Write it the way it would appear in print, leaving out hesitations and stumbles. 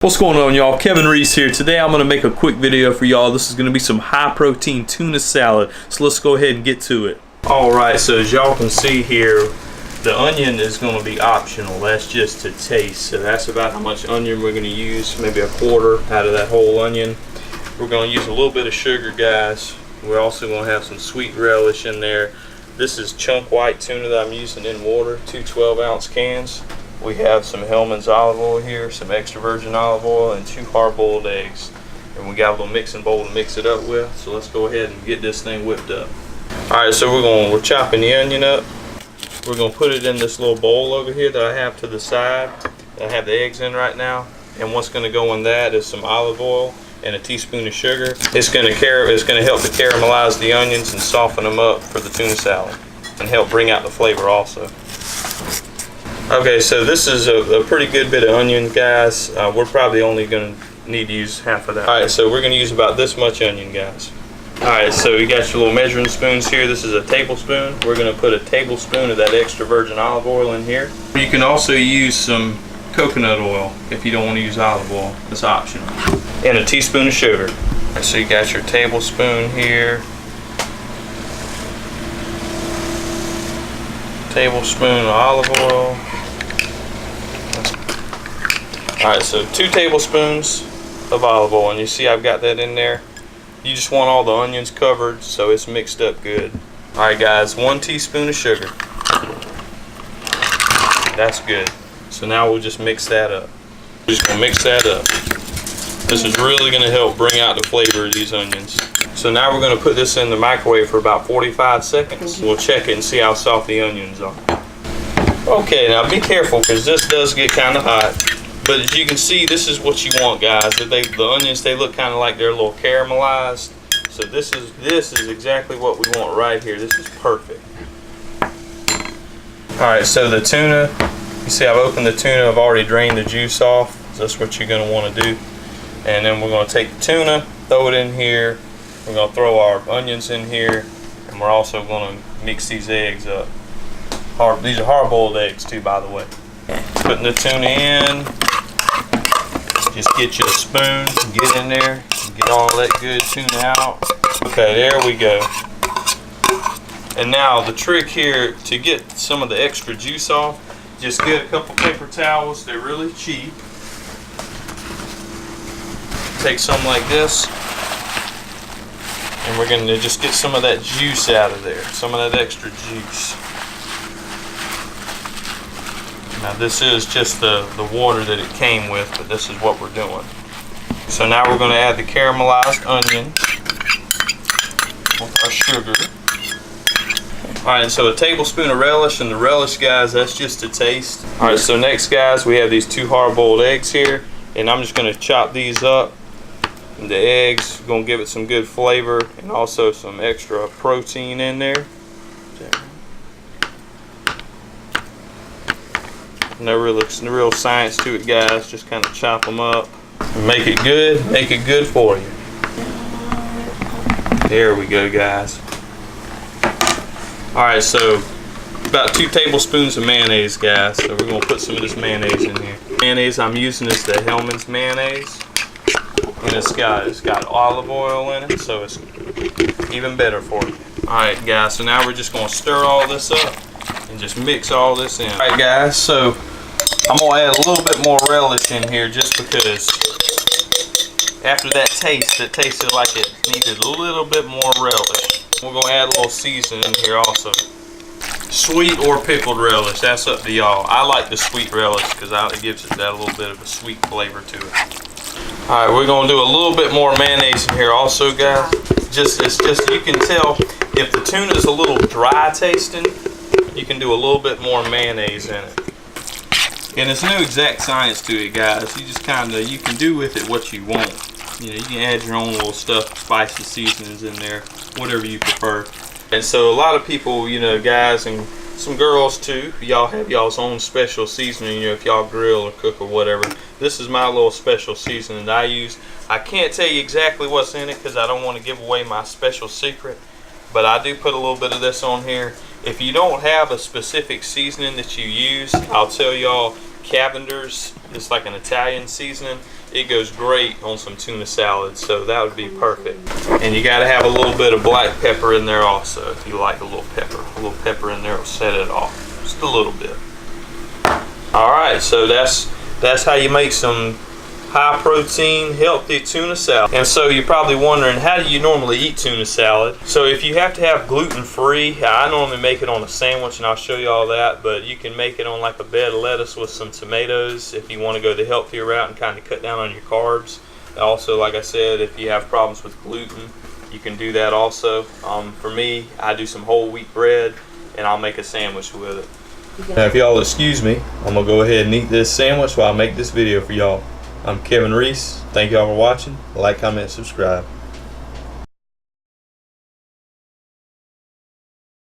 What's going on, y'all? Kevin Reese here. Today I'm going to make a quick video for y'all. This is going to be some high protein tuna salad. So let's go ahead and get to it. Alright, so as y'all can see here, the onion is going to be optional. That's just to taste. So that's about how much onion we're going to use. Maybe a quarter out of that whole onion. We're going to use a little bit of sugar, guys. We're also going to have some sweet relish in there. This is chunk white tuna that I'm using in water, 2 12-ounce cans. We have some Hellman's olive oil here, some extra virgin olive oil, and 2 hard-boiled eggs. And we got a little mixing bowl to mix it up with. So let's go ahead and get this thing whipped up. Alright, so we're chopping the onion up. We're going to put it in this little bowl over here that I have to the side. That I have the eggs in right now. And what's going to go in that is some olive oil and a teaspoon of sugar. It's going to help to caramelize the onions and soften them up for the tuna salad. And help bring out the flavor also. Okay, so this is a pretty good bit of onion, guys. We're probably only going to need to use half of that. Alright, so we're going to use about this much onion, guys. Alright, so you got your little measuring spoons here. This is a tablespoon. We're going to put a tablespoon of that extra virgin olive oil in here. You can also use some coconut oil if you don't want to use olive oil. It's optional. And a teaspoon of sugar. Alright, so you got your tablespoon here. Tablespoon of olive oil. Alright, so 2 tablespoons of olive oil, and you see I've got that in there. You just want all the onions covered so it's mixed up good. Alright guys, 1 teaspoon of sugar. That's good. So now we'll just mix that up. We're just going to mix that up. This is really going to help bring out the flavor of these onions. So now we're going to put this in the microwave for about 45 seconds. We'll check it and see how soft the onions are. Okay, now be careful because this does get kind of hot. But as you can see, this is what you want, guys. The onions, they look kind of like they're a little caramelized. So this is exactly what we want right here. This is perfect. Alright, so the tuna, you see I've opened the tuna. I've already drained the juice off. So that's what you're going to want to do. And then we're going to take the tuna, throw it in here. We're going to throw our onions in here. And we're also going to mix these eggs up. These are hard-boiled eggs too, by the way. Putting the tuna in. Just get you a spoon, get in there, get all that good tuna out. Okay, there we go. And now the trick here to get some of the extra juice off, just get a couple paper towels. They're really cheap. Take some like this, and we're going to just get some of that juice out of there, some of that extra juice. Now this is just the water that it came with, but this is what we're doing. So now we're going to add the caramelized onion with our sugar. Alright, so a tablespoon of relish, and the relish, guys, that's just a taste. Alright, so next, guys, we have these 2 hard-boiled eggs here, and I'm just going to chop these up. And the eggs, going to give it some good flavor and also some extra protein in there. No real science to it, guys. Just kind of chop them up. Make it good for you. There we go, guys. Alright, so about 2 tablespoons of mayonnaise, guys. So we're going to put some of this mayonnaise in here. Mayonnaise I'm using is the Hellman's mayonnaise. And it's got olive oil in it, so it's even better for you. Alright, guys, so now we're just going to stir all this up and just mix all this in. Alright, guys, so I'm going to add a little bit more relish in here just because after that taste, it tasted like it needed a little bit more relish. We're going to add a little seasoning in here also. Sweet or pickled relish, that's up to y'all. I like the sweet relish because it gives it that little bit of a sweet flavor to it. Alright, we're going to do a little bit more mayonnaise in here also, guys. It's just you can tell if the tuna is a little dry tasting, you can do a little bit more mayonnaise in it. And there's no exact science to it, guys. You just you can do with it what you want. You know, you can add your own little stuff, spices, seasonings in there, whatever you prefer. And so a lot of people, you know, guys, and some girls too, y'all have y'all's own special seasoning, you know, if y'all grill or cook or whatever. This is my little special seasoning that I use. I can't tell you exactly what's in it because I don't want to give away my special secret. But I do put a little bit of this on here. If you don't have a specific seasoning that you use, I'll tell y'all Cavender's is like an Italian seasoning. it goes great on some tuna salad, so that would be perfect. And you got to have a little bit of black pepper in there also, if you like a little pepper. A little pepper in there will set it off, just a little bit. All right, so that's how you make some high protein, healthy tuna salad. And so you're probably wondering, how do you normally eat tuna salad? So if you have to have gluten-free, I normally make it on a sandwich, and I'll show you all that, but you can make it on like a bed of lettuce with some tomatoes if you want to go the healthier route and kind of cut down on your carbs. Also, like I said, if you have problems with gluten, you can do that also. For me, I do some whole wheat bread, and I'll make a sandwich with it. Now if y'all excuse me, I'm gonna go ahead and eat this sandwich while I make this video for y'all. I'm Kevin Reese. Thank y'all for watching. Like, comment, subscribe.